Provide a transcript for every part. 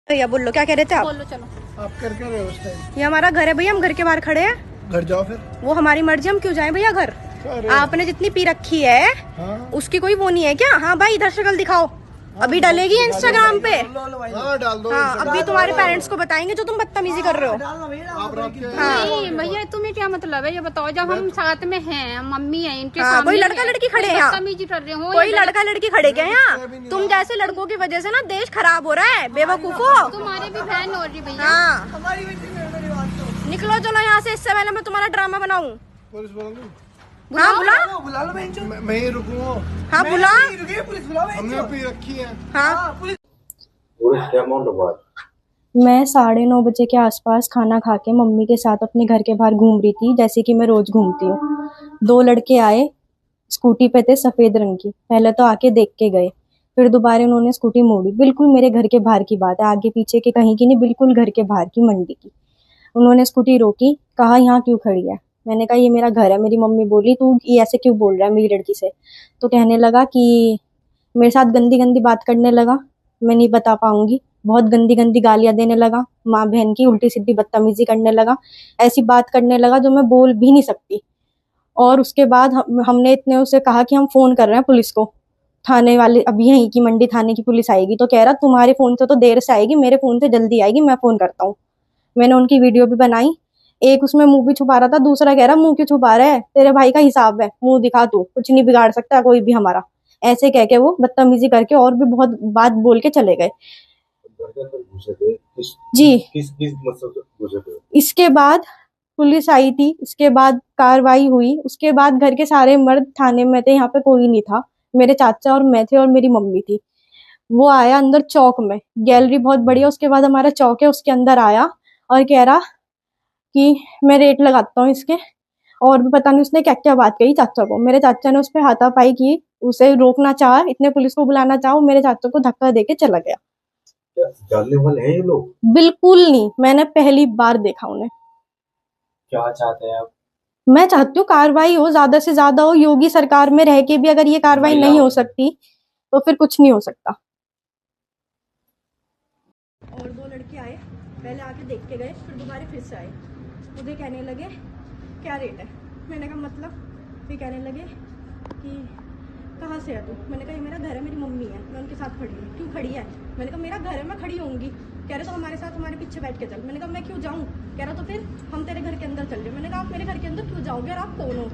भैया बोलो क्या कह रहे थे आप? बोलो चलो। आप कर क्या रहे हो उस टाइम? ये हमारा घर है भैया, हम घर के बाहर खड़े हैं। घर जाओ फिर। वो हमारी मर्जी, हम क्यों जाएं भैया घर? आपने जितनी पी रखी है हाँ? उसकी कोई वो नहीं है क्या? हाँ भाई इधर शक्ल दिखाओ, अभी डलेगी इंस्टाग्राम पे। हाँ डाल दो। हाँ अभी तुम्हारे पेरेंट्स को बताएंगे जो तुम बदतमीजी कर रहे हो। आप नहीं भैया तुम्हें क्या मतलब है ये बताओ, जब हम साथ में हैं, मम्मी है इनके हाँ, सामने कोई लड़का लड़की खड़े हैं यहाँ? बदतमीजी कर रहे हो? कोई लड़का लड़की खड़े क्या यहाँ? तुम जैसे लड़कों की वजह से ना देश खराब हो रहा है बेवकूफो। तुम्हारी भी बहन हो रही भैया। हाँ निकलो चलो यहाँ से, इससे पहले मैं तुम्हारा ड्रामा बनाऊं। पुलिस बुलाऊं? हाँ बुला। बुला लो बहन चो। मैं ही रुकूंगा। हाँ बुला। पुलिस बुलाओ बहन हमने चो। पी रखी है। हाँ मैं 9:30 बजे के आसपास खाना खा के मम्मी के साथ अपने घर के बाहर घूम रही थी, जैसे कि मैं रोज घूमती हूँ। 2 लड़के आए, स्कूटी पे थे सफेद रंग की। पहले तो आके देख के गए, फिर दोबारा उन्होंने स्कूटी मोड़ी। बिल्कुल मेरे घर के बाहर की बात है, आगे पीछे के कहीं की नहीं, बिल्कुल घर के बाहर की, मंडी की। उन्होंने स्कूटी रोकी, कहा यहाँ क्यों खड़ी है? मैंने कहा ये मेरा घर है। मेरी मम्मी बोली तू ये ऐसे क्यों बोल रहा है मेरी लड़की से? तो कहने लगा कि मेरे साथ गंदी गंदी बात करने लगा, मैं नहीं बता पाऊंगी। बहुत गंदी गंदी गालियां देने लगा, माँ बहन की उल्टी सीधी बदतमीजी करने लगा, ऐसी बात करने लगा जो मैं बोल भी नहीं सकती। और उसके बाद हमने इतने उसे कहा कि हम फोन कर रहे हैं पुलिस को, थाने वाले अभी यहीं की मंडी थाने की पुलिस आएगी। तो कह रहा तुम्हारे फोन से तो देर से आएगी, मेरे फोन से जल्दी आएगी, मैं फोन करता हूँ। मैंने उनकी वीडियो भी बनाई। एक उसमें मुंह भी छुपा रहा था, दूसरा कह रहा मुंह क्यों छुपा रहा है, तेरे भाई का हिसाब है, मुंह दिखा, तू कुछ नहीं बिगाड़ सकता कोई भी हमारा। ऐसे कह के वो बदतमीजी करके और भी बहुत बात बोल के चले गए। जी किस मतलब से घुसे थे? इसके बाद पुलिस आई थी, इसके बाद कार्रवाई हुई। उसके बाद घर के सारे मर्द थाने में थे, यहाँ पे कोई नहीं था। मेरे चाचा और मैं थे और मेरी मम्मी थी। वो आया अंदर चौक में, गैलरी बहुत बड़ी है, उसके बाद हमारा चौक है, उसके अंदर आया और कह रहा कि मैं रेट लगाता हूँ इसके। और भी पता नहीं उसने क्या क्या बात कही चाचा को। मेरे चाचा ने उस पर हाथापाई की, उसे रोकना चाहा, इतने पुलिस को बुलाना चाहा, मेरे चाचा को धक्का देके चला गया। क्या जानने वाले हैं ये लोग? बिल्कुल नहीं, मैंने पहली बार देखा उन्हें। क्या चाहते हैं आप? मैं चाहती हूँ कार्रवाई हो, ज्यादा से ज्यादा हो। योगी सरकार में रह के भी अगर ये कार्रवाई नहीं हो सकती तो फिर कुछ नहीं हो सकता। और 2 लड़के आए, पहले आके देख के गए, फिर दोबारा फिर से आए। मुझे कहने लगे क्या रेट है? मैंने कहा मतलब? फिर कहने लगे कि कहाँ से है तू? मैंने कहा ये मेरा घर है, मेरी मम्मी है, मैं उनके साथ खड़ी हूँ। क्यों खड़ी है? मैंने कहा मेरा घर है, मैं खड़ी होंगी। कह रहे तो हमारे साथ हमारे पीछे बैठ के चल। मैंने कहा मैं क्यों जाऊँ? कह रहा तो फिर हम तेरे घर के अंदर चल रहे। मैंने कहा आप मेरे घर के अंदर क्यों जाओगे और आप कौन हो?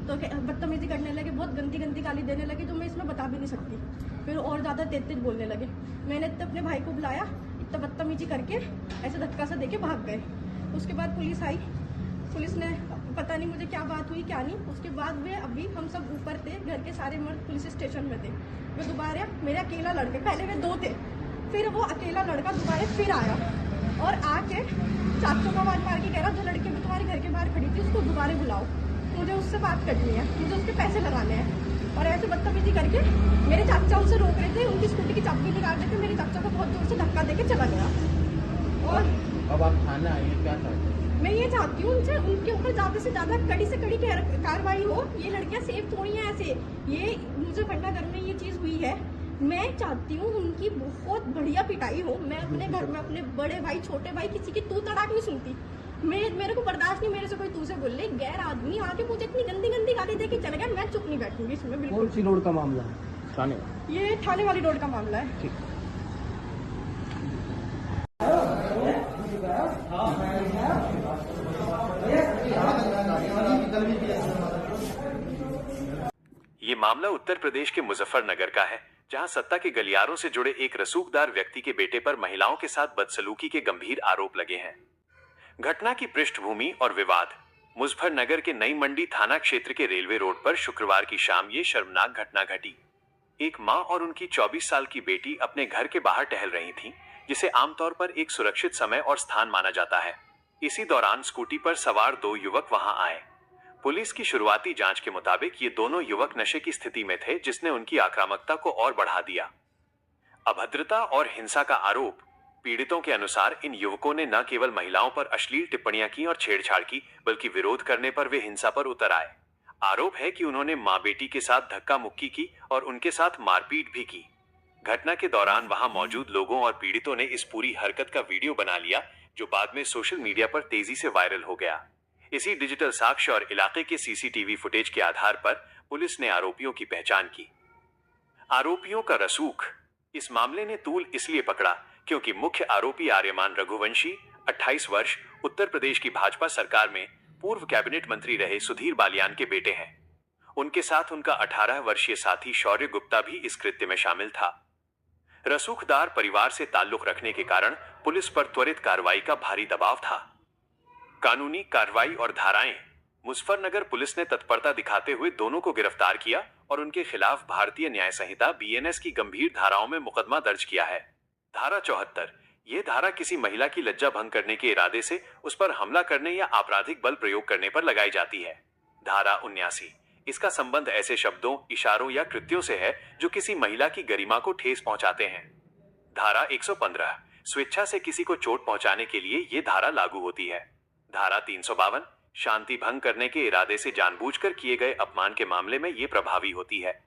तो बदतमीजी करने लगे, बहुत गंदी गंदी गाली देने लगे जो मैं इसमें बता भी नहीं सकती। फिर और ज़्यादा तेज बोलने लगे। मैंने तो अपने भाई को बुलाया, इतना बदतमीजी करके ऐसे धक्का सा देके भाग गए। उसके बाद पुलिस आई, पुलिस ने पता नहीं मुझे क्या बात हुई क्या नहीं। उसके बाद वे अभी हम सब ऊपर थे, घर के सारे मर्द पुलिस स्टेशन में थे। वे दोबारा मेरे अकेला लड़के, पहले वे 2 थे, फिर वो अकेला लड़का दोबारा फिर आया और आके चाचों का आवाज मार के कह रहा जो लड़के में तुम्हारे घर के बाहर खड़ी थी उसको दोबारा बुलाओ, मुझे उससे बात करनी है, मुझे उसके पैसे लगाने हैं। और ऐसे बदतमीजी करके मेरे चाचा उनसे रोक रहे थे, उनकी स्कूटी की चाबी निकाल रहे थे। मेरे चाचा को बहुत जोर से धक्का देके चला गया। और अब आप थाना आइए, क्या चाहते हैं? मैं ये चाहती हूँ उनसे, उनके ऊपर ज्यादा से ज्यादा कड़ी से कड़ी कार्रवाई हो। ये लड़कियां सेफ थोड़ी हैं ऐसे। ये मुझे घटनाघर में ये चीज हुई है, मैं चाहती हूँ उनकी बहुत बढ़िया पिटाई हो। मैं अपने घर में अपने बड़े भाई छोटे भाई किसी की तू तड़ाक नहीं सुनती। मेरे को बर्दाश्त नहीं, मेरे से कोई तू से बोल ले। गैर आदमी आके मुझे इतनी गंदी गंदी गाली देके चले गया, मैं चुप नहीं बैठूंगी इसमें बिल्कुल। कौन सी रोड का मामला है? थाने? ये थाने वाली रोड का मामला है। ये मामला उत्तर प्रदेश के मुजफ्फरनगर का है, जहां सत्ता के गलियारों से जुड़े एक रसूखदार व्यक्ति के बेटे पर महिलाओं के साथ बदसलूकी के गंभीर आरोप लगे हैं। घटना की पृष्ठभूमि और विवाद मुजफ्फरनगर के नई मंडी थाना क्षेत्र के रेलवे रोड पर शुक्रवार की शाम ये शर्मनाक घटना घटी। एक मां और उनकी 24 साल की बेटी अपने घर के बाहर टहल रही थीं, जिसे आमतौर पर एक सुरक्षित समय और स्थान माना जाता है। इसी दौरान स्कूटी पर सवार 2 युवक वहां आए। पुलिस की शुरुआती जांच के मुताबिक ये दोनों युवक नशे की स्थिति में थे, जिसने उनकी आक्रामकता को और बढ़ा दिया। अभद्रता और हिंसा का आरोप। पीड़ितों के अनुसार इन युवकों ने न केवल महिलाओं पर अश्लील टिप्पणियां की और छेड़छाड़ की, बल्कि विरोध करने पर वे हिंसा पर उतर आए। आरोप है कि उन्होंने मां बेटी के साथ धक्का मुक्की की और उनके साथ मारपीट भी की। घटना के दौरान वहां मौजूद लोगों और पीड़ितों ने इस पूरी हरकत का वीडियो बना लिया, जो बाद में सोशल मीडिया पर तेजी से वायरल हो गया। इसी डिजिटल साक्ष्य और इलाके के सीसीटीवी फुटेज के आधार पर पुलिस ने आरोपियों की पहचान की। आरोपियों का रसूख। इस मामले ने तूल इसलिए पकड़ा क्योंकि मुख्य आरोपी आर्यमान रघुवंशी 28 वर्ष उत्तर प्रदेश की भाजपा सरकार में पूर्व कैबिनेट मंत्री रहे सुधीर बालियान के बेटे हैं। उनके साथ उनका 18 वर्षीय साथी शौर्य गुप्ता भी इस कृत्य में शामिल था। रसूखदार परिवार से ताल्लुक रखने के कारण पुलिस पर त्वरित कार्रवाई का भारी दबाव था। कानूनी कार्रवाई और धाराएं। मुजफ्फरनगर पुलिस ने तत्परता दिखाते हुए दोनों को गिरफ्तार किया और उनके खिलाफ भारतीय न्याय संहिता BNS की गंभीर धाराओं में मुकदमा दर्ज किया है। धारा 74। यह धारा किसी महिला की लज्जा भंग करने के इरादे से उस पर हमला करने या आपराधिक बल प्रयोग करने पर लगाई जाती है। धारा 79। इसका संबंध ऐसे शब्दों, इशारों या कृत्यों से है जो किसी महिला की गरिमा को ठेस पहुंचाते हैं। धारा 115। स्वेच्छा से किसी को चोट पहुंचाने के लिए यह धारा लागू होती है। धारा 352। शांति भंग करने के इरादे से जानबूझकर किए गए अपमान के मामले में यह प्रभावी होती है।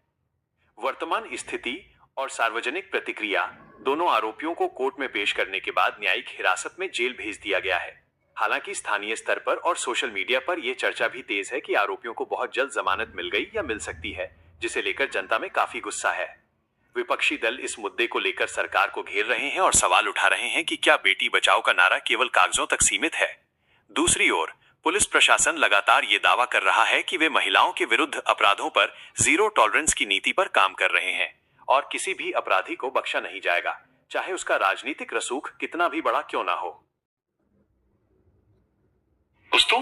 वर्तमान स्थिति और सार्वजनिक प्रतिक्रिया। दोनों आरोपियों को कोर्ट में पेश करने के बाद न्यायिक हिरासत में जेल भेज दिया गया है। हालांकि स्थानीय स्तर पर और सोशल मीडिया पर यह चर्चा भी तेज है कि आरोपियों को बहुत जल्द जमानत मिल गई या मिल सकती है, जिसे लेकर जनता में काफी गुस्सा है। विपक्षी दल इस मुद्दे को लेकर सरकार को घेर रहे हैं और सवाल उठा रहे हैं कि क्या बेटी बचाओ का नारा केवल कागजों तक सीमित है। दूसरी ओर पुलिस प्रशासन लगातार ये दावा कर रहा है कि वे महिलाओं के विरुद्ध अपराधों पर जीरो टॉलरेंस की नीति पर काम कर रहे हैं और किसी भी अपराधी को बख्शा नहीं जाएगा, चाहे उसका राजनीतिक रसूख कितना भी बड़ा क्यों ना हो। दोस्तों,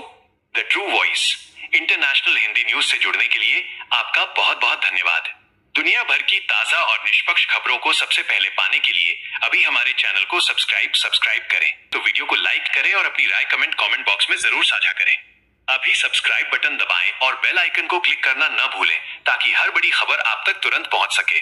the true voice international Hindi news से जुड़ने के लिए आपका बहुत बहुत धन्यवाद। दुनिया भर की ताजा और निष्पक्ष खबरों को सबसे पहले पाने के लिए अभी हमारे चैनल को सब्सक्राइब करें। तो वीडियो को लाइक करें और अपनी राय कमेंट बॉक्स में जरूर साझा करें। अभी सब्सक्राइब बटन दबाएं और बेल आइकन को क्लिक करना न भूलें ताकि हर बड़ी खबर आप तक तुरंत पहुंच सके।